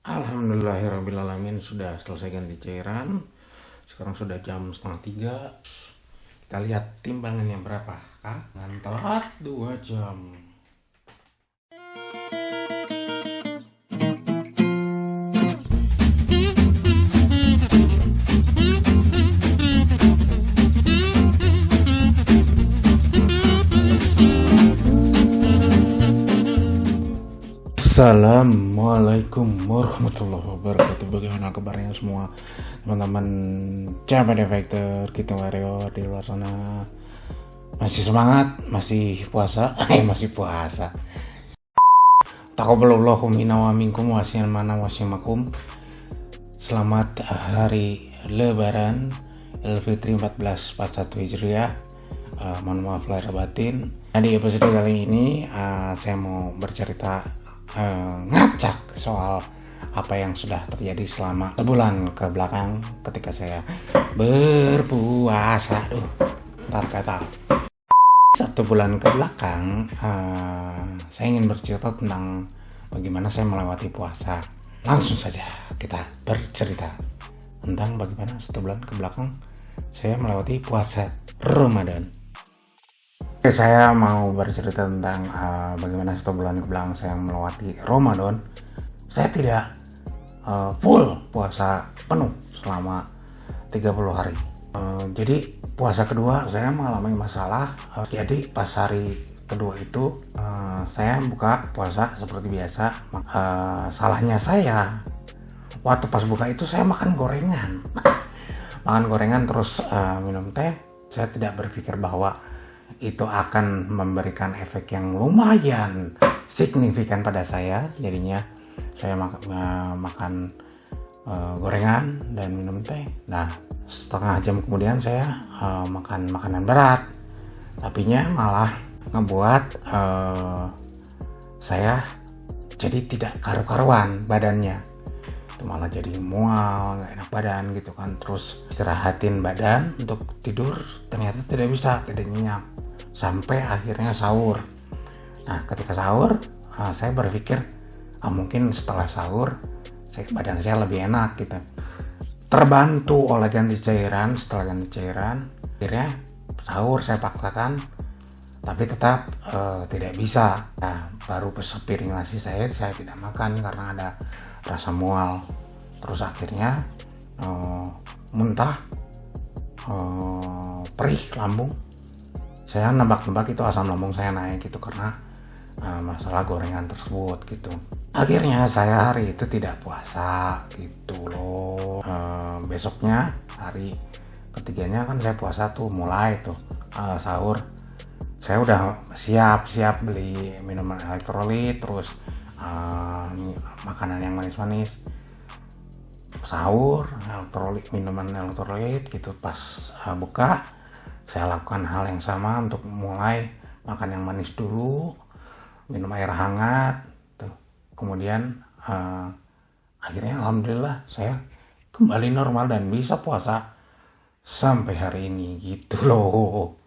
Alhamdulillahirrabbilalamin, sudah selesai ganti cairan. Sekarang sudah jam setengah 3. Kita lihat timbangannya berapa. Telat 2 jam. Assalamualaikum warahmatullahi wabarakatuh. Bagaimana kabarnya semua teman-teman Jaman Factor, kita warrior di luar sana? Masih semangat, masih puasa, masih puasa. Taqabbalallahu minna wa minkum wa mana wasimakum. Selamat hari Lebaran Idul Fitri 1441 Hijriah. Mohon maaf lahir batin. Nah, di episode kali ini saya mau bercerita ngacak soal apa yang sudah terjadi selama sebulan ke belakang ketika saya berpuasa. Ntar kata 1 bulan ke belakang, saya ingin bercerita tentang bagaimana saya melewati puasa. Langsung saja kita bercerita tentang bagaimana 1 bulan ke belakang saya melewati puasa Ramadan. Saya mau bercerita tentang bagaimana 1 bulan kebelakang saya melewati Ramadan. Saya tidak full puasa penuh selama 30 hari. Jadi puasa kedua saya mengalami masalah. Jadi pas hari kedua itu saya buka puasa seperti biasa. Salahnya saya waktu pas buka itu saya makan gorengan. Makan gorengan terus minum teh. Saya tidak berpikir bahwa itu akan memberikan efek yang lumayan signifikan pada saya. Jadinya saya makan gorengan dan minum teh. Nah, setengah jam kemudian saya makan makanan berat, tapinya malah ngebuat saya jadi tidak karu-karuan badannya. Itu malah jadi mual, nggak enak badan gitu kan. Terus istirahatin badan untuk tidur, ternyata tidak bisa, tidak nyenyak sampai akhirnya sahur. Nah, ketika sahur saya berpikir mungkin setelah sahur badan saya lebih enak gitu. Terbantu oleh ganti cairan. Setelah ganti cairan akhirnya sahur saya paksakan, tapi tetap tidak bisa. Nah, baru sepiring nasi saya tidak makan karena ada rasa mual. Terus akhirnya muntah, perih lambung. Saya nebak-nebak itu asam lambung saya naik gitu karena masalah gorengan tersebut gitu. Akhirnya saya hari itu tidak puasa gitu loh. Besoknya hari ketiganya kan saya puasa tuh, mulai tuh sahur. Saya udah siap beli minuman elektrolit, terus makanan yang manis-manis. Sahur, minuman elektrolit gitu. Pas buka, saya lakukan hal yang sama untuk mulai makan yang manis dulu, minum air hangat tuh. Kemudian akhirnya alhamdulillah saya kembali normal dan bisa puasa sampai hari ini gitu loh.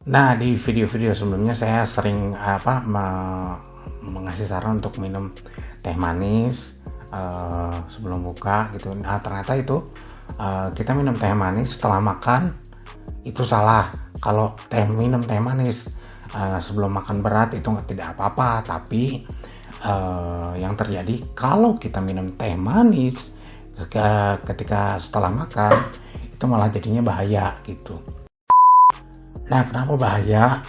Nah, di video-video sebelumnya saya sering mengasih saran untuk minum teh manis sebelum buka gitu. Nah, ternyata itu kita minum teh manis setelah makan itu salah. Kalau minum teh manis sebelum makan berat itu tidak apa-apa, tapi yang terjadi kalau kita minum teh manis ketika setelah makan itu malah jadinya bahaya gitu. Nah, kenapa bahaya?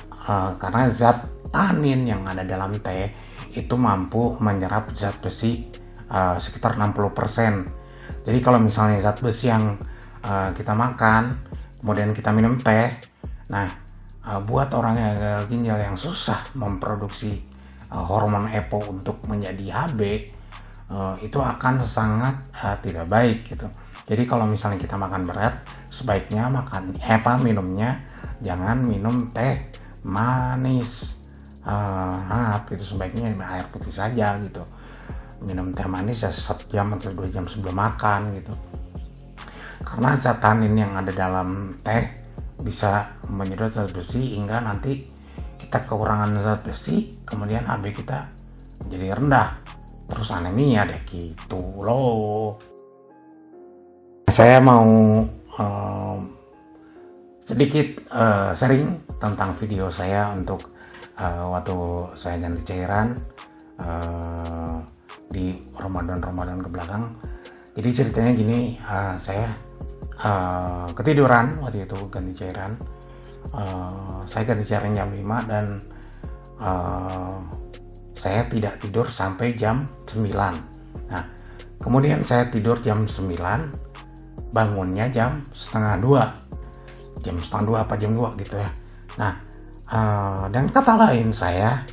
Karena zat tanin yang ada dalam teh itu mampu menyerap zat besi sekitar 60%. Jadi kalau misalnya zat besi yang kita makan kemudian kita minum teh, nah buat orang yang gagal ginjal yang susah memproduksi hormon EPO untuk menjadi HB, itu akan sangat tidak baik gitu. Jadi kalau misalnya kita makan berat, sebaiknya minumnya jangan minum teh manis hangat gitu. Sebaiknya air putih saja gitu. Minum teh manis ya 1 jam atau 2 jam sebelum makan gitu. Karena zat tanin yang ada dalam teh bisa menyedot zat besi hingga nanti kita kekurangan zat besi, kemudian HB kita menjadi rendah. terus anemia deh gitu loh. Saya mau sedikit sharing tentang video saya untuk waktu saya ganti cairan di Ramadan ke belakang. Jadi ceritanya gini, saya ketiduran waktu itu ganti cairan. Saya ganti cairan jam 5 dan saya tidak tidur sampai jam 9. Nah, kemudian saya tidur jam 9, bangunnya jam setengah 2 apa jam 2 gitu ya. Nah, dan kata lain saya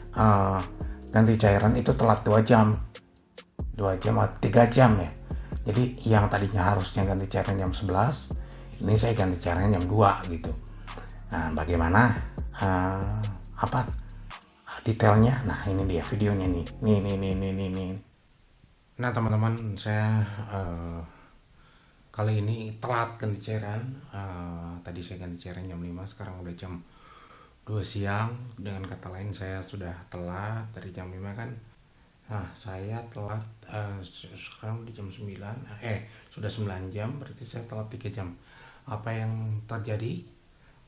ganti cairan itu telat 2 jam atau 3 jam ya. Jadi yang tadinya harusnya ganti cairan jam 11, ini saya ganti cairan jam 2 gitu. Nah, bagaimana apa detailnya? Nah, ini dia videonya nih. Nih. Nah, teman-teman, saya kali ini telat ganti cairan. Tadi saya ganti cairan jam 5, sekarang udah jam 2 siang. Dengan kata lain saya sudah telat dari jam 5 kan. Nah, saya telat sekarang udah jam 9. Sudah 9 jam, berarti saya telat 3 jam. Apa yang terjadi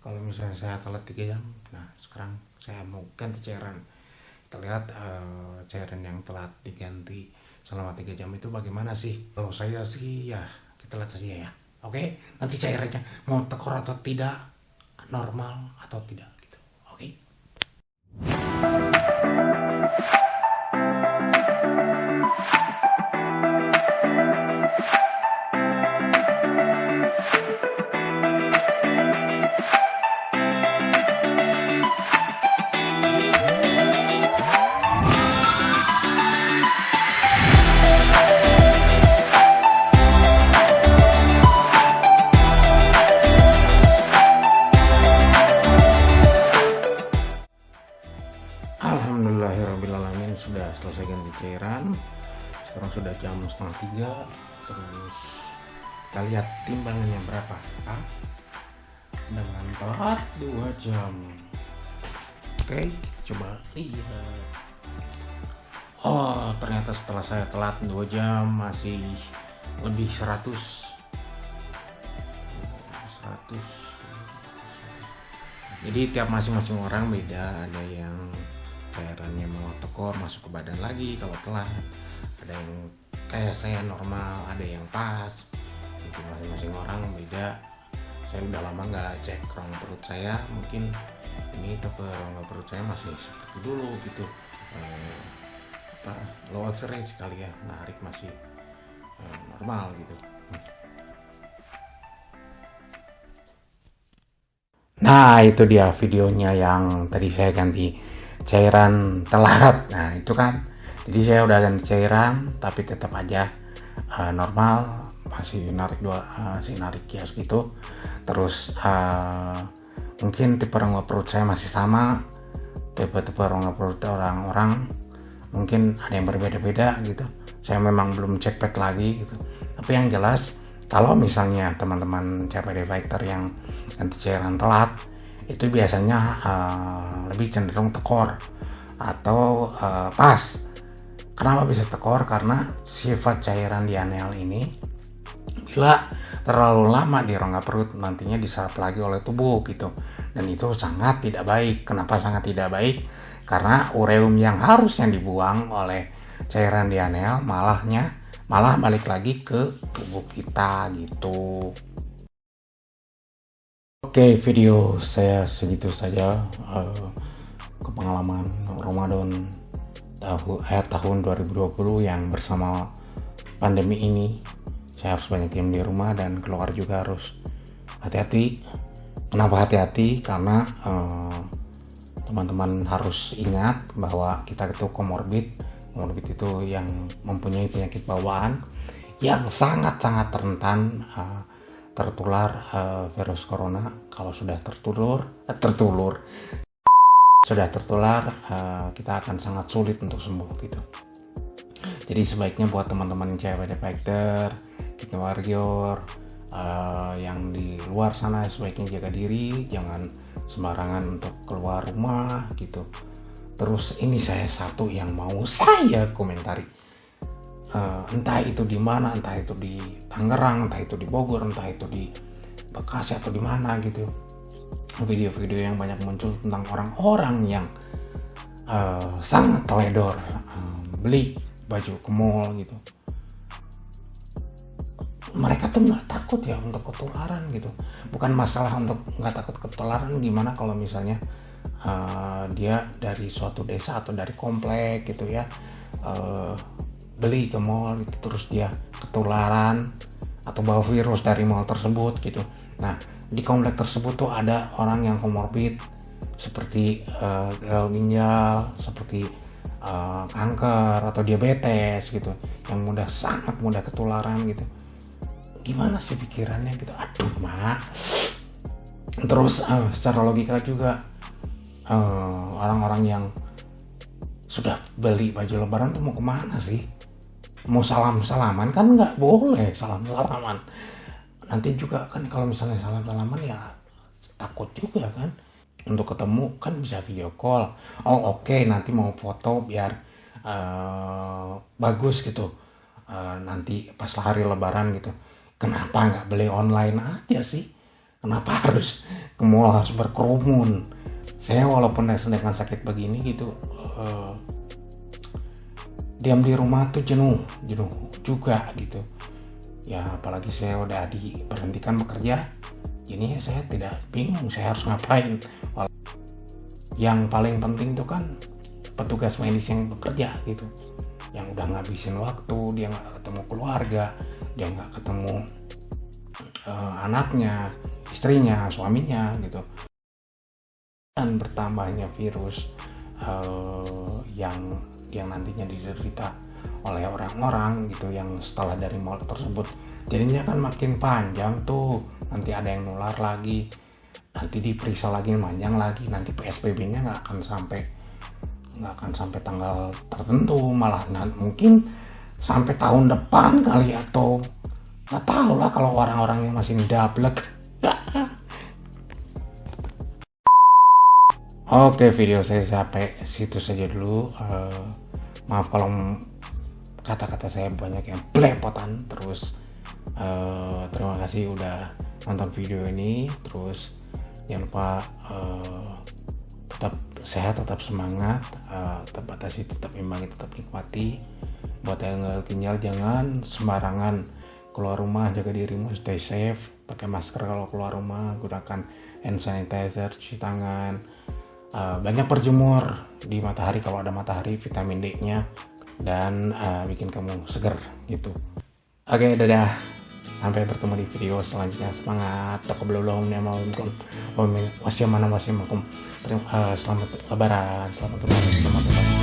kalau misalnya saya telat 3 jam? Nah, sekarang saya mau ganti cairan. Kita lihat cairan yang telat diganti selama 3 jam itu bagaimana sih? Kalau saya sih ya kita lihat saja ya. Oke, nanti cairannya mau tekor atau tidak, normal atau tidak gitu. Oke. Alhamdulillahirrahmanirrahim, sudah selesai ganti cairan. Sekarang sudah jam setengah 3. Terus kita lihat timbangannya berapa. Dengan telat 2 jam. Oke, coba lihat. Oh, ternyata setelah saya telat 2 jam masih lebih 100. Jadi tiap masing-masing orang beda. Ada yang cairannya mau tekor masuk ke badan lagi kalau telat, ada yang kayak saya normal, ada yang pas. Itu masing-masing orang beda. Saya udah lama nggak cek rongga perut saya, mungkin ini tipe rongga perut saya masih seperti dulu gitu, low average kali ya, narik masih normal gitu. Nah, itu dia videonya yang tadi saya ganti cairan telat. Nah, itu kan, jadi saya udah ganti cairan tapi tetap aja normal, masih narik kias gitu. Terus mungkin tipe rongga perut saya masih sama, tipe rongga perut orang-orang mungkin ada yang berbeda-beda gitu. Saya memang belum cek pet lagi gitu, tapi yang jelas kalau misalnya teman-teman CPD fighter yang ganti cairan telat itu biasanya lebih cenderung tekor atau pas. Kenapa bisa tekor? Karena sifat cairan di anel ini bila terlalu lama di rongga perut nantinya diserap lagi oleh tubuh gitu, dan itu sangat tidak baik. Kenapa sangat tidak baik? Karena ureum yang harusnya dibuang oleh cairan di anel malah balik lagi ke tubuh kita gitu. Oke, video saya segitu saja ke pengalaman Ramadan tahun 2020 yang bersama pandemi ini. Saya harus banyak diam di rumah dan keluar juga harus hati-hati. Kenapa hati-hati? Karena teman-teman harus ingat bahwa kita itu komorbid itu yang mempunyai penyakit bawaan yang sangat-sangat rentan tertular virus corona. Kalau sudah tertular kita akan sangat sulit untuk sembuh gitu. Jadi sebaiknya buat teman-teman CPD fighter, kita warrior yang di luar sana sebaiknya jaga diri, jangan sembarangan untuk keluar rumah gitu. Terus ini saya satu yang mau saya komentari, entah itu di mana, entah itu di Tangerang, entah itu di Bogor, entah itu di Bekasi atau di mana gitu. Video-video yang banyak muncul tentang orang-orang yang sangat teledor beli baju ke mall gitu. Mereka tuh nggak takut ya untuk ketularan gitu. Bukan masalah untuk nggak takut ketularan gimana kalau misalnya dia dari suatu desa atau dari komplek gitu ya, beli ke mall gitu, terus dia ketularan atau bawa virus dari mall tersebut gitu. Nah, di komplek tersebut tuh ada orang yang komorbid seperti gagal ginjal, seperti kanker atau diabetes gitu, yang sangat mudah ketularan gitu. Gimana sih pikirannya gitu? Aduh mak. Terus secara logika juga, orang-orang yang sudah beli baju lebaran tuh mau kemana sih? Mau salam-salaman kan nggak boleh salam-salaman. Nanti juga kan kalau misalnya salam-salaman ya takut juga kan. Untuk ketemu kan bisa video call. Oh oke, nanti mau foto biar bagus gitu. Nanti pas hari lebaran gitu. Kenapa nggak beli online aja sih? Kenapa harus ke mall, harus berkerumun? Saya walaupun sedang sakit begini gitu, diam di rumah tuh jenuh juga gitu. Ya apalagi saya udah diberhentikan bekerja, ini saya tidak bingung saya harus ngapain. Yang paling penting tuh kan petugas medis yang bekerja gitu, yang udah ngabisin waktu, dia nggak ketemu keluarga, dia nggak ketemu anaknya, istrinya, suaminya gitu. Dan bertambahnya virus yang nantinya diderita oleh orang-orang gitu yang setelah dari mall tersebut, jadinya kan makin panjang tuh. Nanti ada yang nular lagi, nanti diperiksa lagi, panjang lagi, nanti PSBB-nya nggak akan sampai tanggal tertentu, malah mungkin sampai tahun depan kali, atau nggak tahu lah kalau orang-orang yang masih dablek. Oke, video saya sampai situ saja dulu. Maaf kalau kata-kata saya banyak yang belepotan. Terus terima kasih udah nonton video ini. Terus jangan lupa tetap sehat, tetap semangat, tetap batasi, tetap imbangi, tetap nikmati. Buat yang ginjal jangan sembarangan keluar rumah, jaga dirimu, stay safe, pakai masker kalau keluar rumah, gunakan hand sanitizer, cuci tangan, banyak berjemur di matahari kalau ada matahari, vitamin D-nya, dan bikin kamu seger gitu. Oke, dadah, sampai bertemu di video selanjutnya. Semangat, wassalamualaikum, selamat lebaran, selamat lebaran, selamat lebaran.